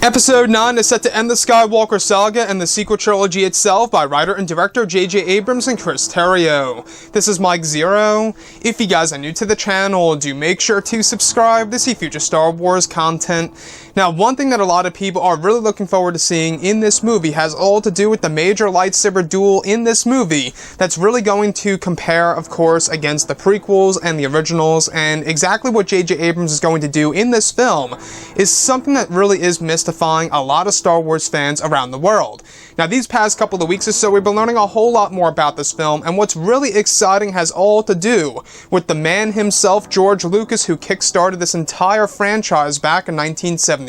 Episode 9 is set to end the Skywalker saga and the sequel trilogy itself by writer and director J.J. Abrams and Chris Terrio. This is Mike Zero. If you guys are new to the channel, do make sure to subscribe to see future Star Wars content. Now, one thing that a lot of people are really looking forward to seeing in this movie has all to do with the major lightsaber duel in this movie that's really going to compare, of course, against the prequels and the originals, and exactly what J.J. Abrams is going to do in this film is something that really is mystifying a lot of Star Wars fans around the world. Now, these past couple of weeks or so, we've been learning a whole lot more about this film, and what's really exciting has all to do with the man himself, George Lucas, who kickstarted this entire franchise back in 1977.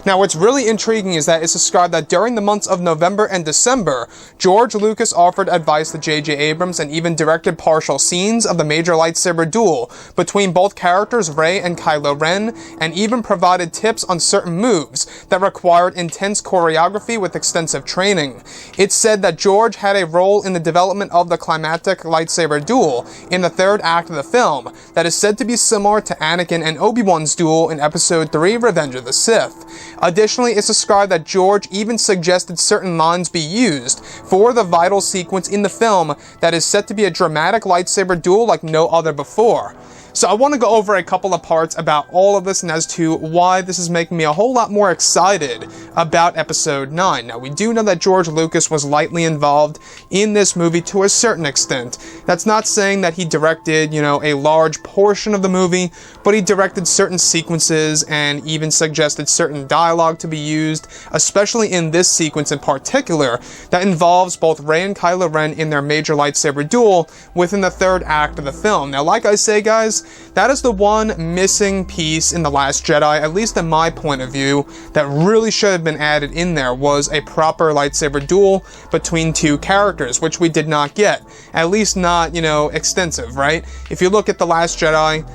Now, what's really intriguing is that it's described that during the months of November and December, George Lucas offered advice to J.J. Abrams and even directed partial scenes of the major lightsaber duel between both characters Rey and Kylo Ren, and even provided tips on certain moves that required intense choreography with extensive training. It's said that George had a role in the development of the climactic lightsaber duel in the third act of the film that is said to be similar to Anakin and Obi-Wan's duel in Episode 3, Revenge of the Sith. Additionally, it's described that George even suggested certain lines be used for the vital sequence in the film that is set to be a dramatic lightsaber duel like no other before. So I want to go over a couple of parts about all of this and as to why this is making me a whole lot more excited about Episode 9. Now, we do know that George Lucas was lightly involved in this movie to a certain extent. That's not saying that he directed, a large portion of the movie, but he directed certain sequences and even suggested certain dialogue to be used, especially in this sequence in particular, that involves both Rey and Kylo Ren in their major lightsaber duel within the third act of the film. Now, like I say, guys, that is the one missing piece in The Last Jedi, at least in my point of view, that really should have been added in there, was a proper lightsaber duel between two characters, which we did not get. At least not, extensive, right? If you look at The Last Jedi,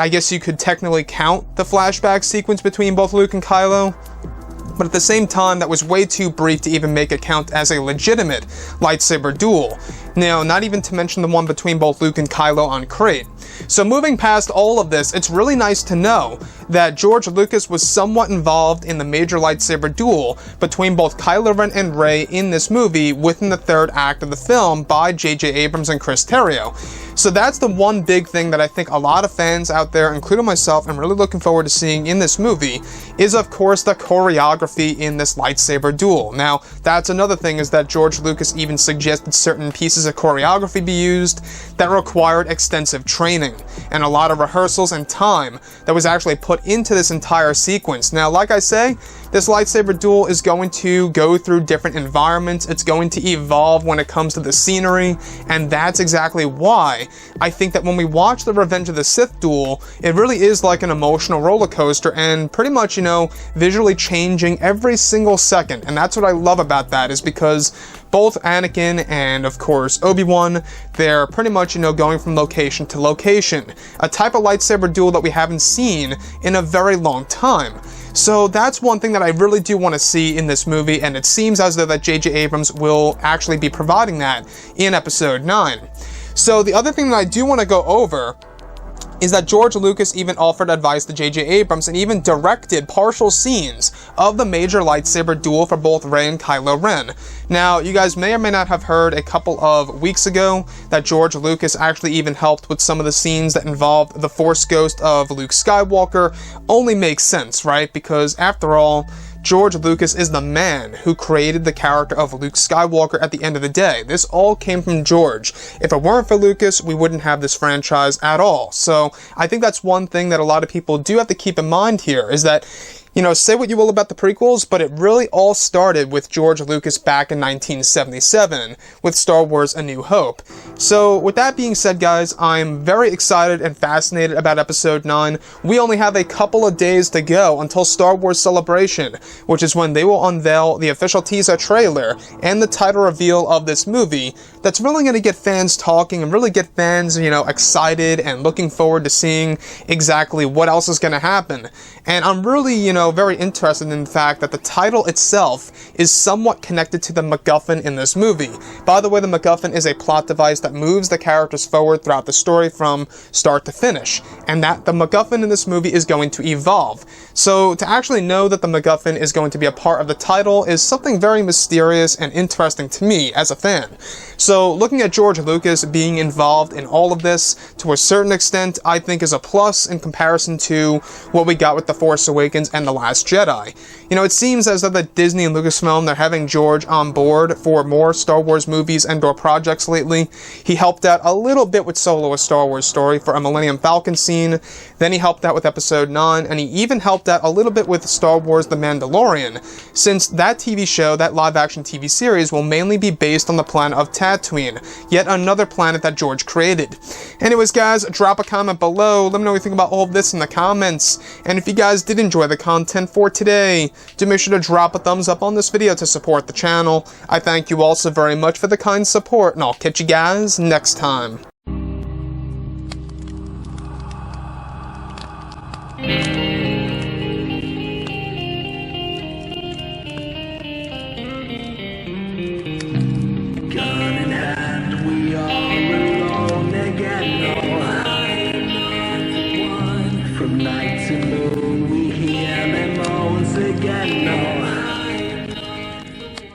I guess you could technically count the flashback sequence between both Luke and Kylo, but at the same time, that was way too brief to even make it count as a legitimate lightsaber duel. Now, not even to mention the one between both Luke and Kylo on Crate. So moving past all of this, it's really nice to know that George Lucas was somewhat involved in the major lightsaber duel between both Kylo Ren and Rey in this movie within the third act of the film by J.J. Abrams and Chris Terrio. So that's the one big thing that I think a lot of fans out there, including myself, I'm really looking forward to seeing in this movie, is of course the choreography in this lightsaber duel. Now, that's another thing, is that George Lucas even suggested certain pieces of choreography be used that required extensive training and a lot of rehearsals and time that was actually put into this entire sequence. Now, like I say, this lightsaber duel is going to go through different environments. It's going to evolve when it comes to the scenery, and that's exactly why I think that when we watch the Revenge of the Sith duel, it really is like an emotional roller coaster and pretty much, visually changing every single second. And that's what I love about that, is because both Anakin and, of course, Obi-Wan, they're pretty much, going from location to location. A type of lightsaber duel that we haven't seen in a very long time. So that's one thing that I really do want to see in this movie, and it seems as though that J.J. Abrams will actually be providing that in Episode 9. So the other thing that I do want to go over is that George Lucas even offered advice to J.J. Abrams and even directed partial scenes of the major lightsaber duel for both Rey and Kylo Ren. Now, you guys may or may not have heard a couple of weeks ago that George Lucas actually even helped with some of the scenes that involved the Force ghost of Luke Skywalker. Only makes sense, right? Because after all, George Lucas is the man who created the character of Luke Skywalker at the end of the day. This all came from George. If it weren't for Lucas, we wouldn't have this franchise at all. So I think that's one thing that a lot of people do have to keep in mind here, is that, say what you will about the prequels, but it really all started with George Lucas back in 1977 with Star Wars A New Hope. So with that being said, guys, I'm very excited and fascinated about Episode 9. We only have a couple of days to go until Star Wars Celebration, which is when they will unveil the official teaser trailer and the title reveal of this movie. That's really going to get fans talking and really get fans, excited and looking forward to seeing exactly what else is going to happen. And I'm really, very interested in the fact that the title itself is somewhat connected to the MacGuffin in this movie. By the way, the MacGuffin is a plot device that moves the characters forward throughout the story from start to finish, and that the MacGuffin in this movie is going to evolve. So to actually know that the MacGuffin is going to be a part of the title is something very mysterious and interesting to me as a fan. So looking at George Lucas being involved in all of this, to a certain extent, I think is a plus in comparison to what we got with The Force Awakens and The Last Jedi. You know, it seems as though that Disney and Lucasfilm, they're having George on board for more Star Wars movies and or projects lately. He helped out a little bit with Solo: A Star Wars Story for a Millennium Falcon scene, then he helped out with Episode 9, and he even helped out a little bit with Star Wars The Mandalorian, since that TV show, that live-action TV series, will mainly be based on the planet of Tatooine, yet another planet that George created. Anyways guys, drop a comment below, let me know what you think about all of this in the comments, and if you guys did enjoy the content for today, do make sure to drop a thumbs up on this video to support the channel. I thank you all so very much for the kind support, and I'll catch you guys next time. From night to moon, we hear them moans again.